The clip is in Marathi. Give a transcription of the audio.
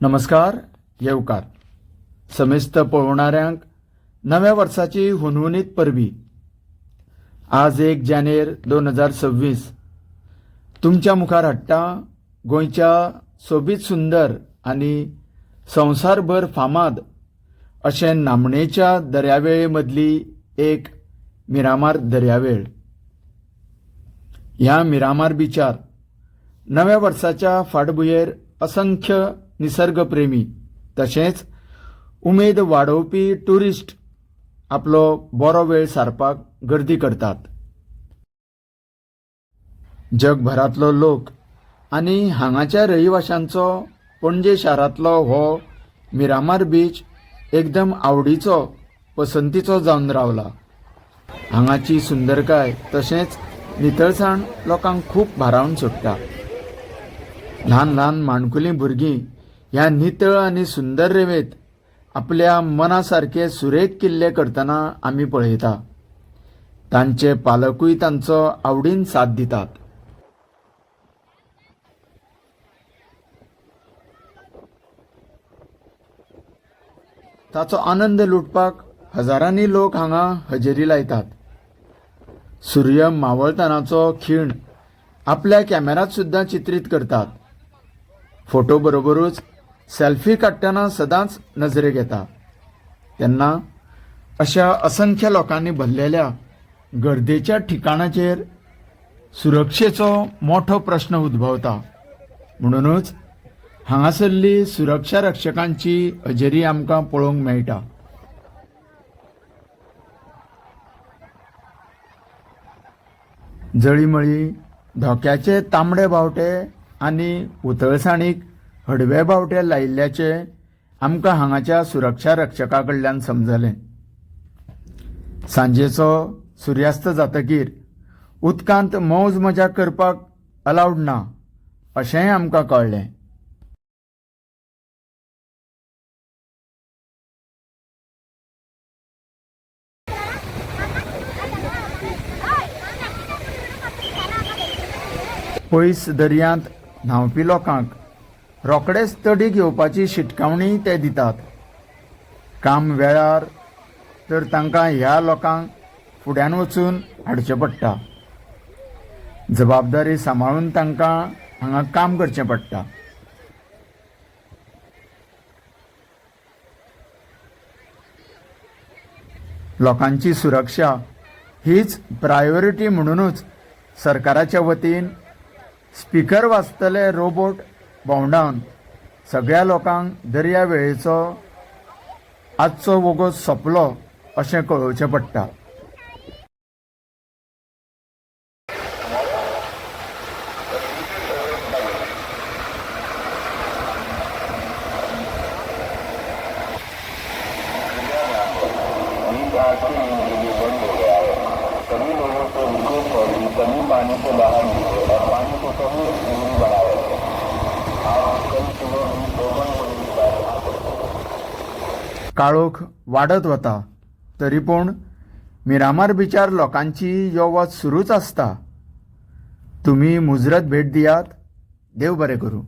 नमस्कार येवकार समेस्त पळोवणाऱ्यांक नव्या वर्साची हुनहुनीत परबी। आज 1 जानेर 2026 तुमच्या मुखार हाडटा गोंयच्या सोबीत सुंदर आनी संवसारभर फामाद अशें नामणेच्या दर्यावेळे मदली एक मिरामार दर्यावेळ। ह्या मिरामार बीचार नव्या वर्साच्या फाटभुंयेर असंख्य निसर्गप्रेमी तशेंच उमेद वाडोवपी टुरिस्ट आपलो बरो वेळ सारपाक गर्दी करतात। जगभरांतलो लोक आनी हांगाच्या रहिवाशांचो पणजे शारांतलो हो मिरामार बीच एकदम आवडीचो पसंतीचो जावन रावला। हांगाची सुंदरकाय तशेंच नितळसाण लोकांक खूब भारावन सोडटा। ल्हान ल्हान माणकुलीं भुरगीं ह्या नितळ आनी सुंदर रेवेत आपल्या मना सारके सुरेख किल्ले करतना आमी पळयता। तांचे पालकूय तांचो आवडीन साथ दितात। ताचो आनंद लुटपाक हजारांनी लोक हांगा हजेरी लायतात। सूर्य मावळतनाचो खीण आपल्या कॅमेरात सुद्दां चित्रीत करतात। फोटो बरोबरूच सेल्फी काडटना सदांच नजरेक येता। तेन्ना अशा असंख्य लोकांनी भरलेल्या गर्देच्या ठिकाणाचेर सुरक्षेचो मोठो प्रश्न उद्भवता। म्हणूनच हांगासरली सुरक्षा रक्षकांची हजेरी आमकां पळोवंक मेळटा। जळीमळी धोक्याचे तांबडे बावटे आनी उतळसाणीक हडवे बावटे लायिल्ल्याचे आमकां हांगाच्या सुरक्षा रक्षका कडल्यान समजलें। सांजेचो सुर्यास्त जातकीर उदकांत मौज मजा करपाक अलावड ना अशेंय आमकां कळ्ळें। पयस दर्यांत न्हांवपी लोकांक रोकडेच तडीक येवपाची शिटकावणी ते दितात। काम वेळार तर तांकां ह्या लोकांक फुड्यान वचून हाडचें पडटा। जबाबदारी सांबाळून तांकां हांगा काम करचें पडटा। लोकांची सुरक्षा हीच प्रायोरिटी म्हणूनच सरकाराच्या वतीन स्पीकर वाजतले रोबोट भोंवडावन सगळ्या लोकांक दर्या वेळेचो आजचो वगत सोंपलो अशें कळोवचें पडटा। काळोख वाडत वता तरी पूण मिरामार बीचार लोकांची यो वच सुरूच आसता। तुमी मुजरत भेट दियात। देव बरें करूं।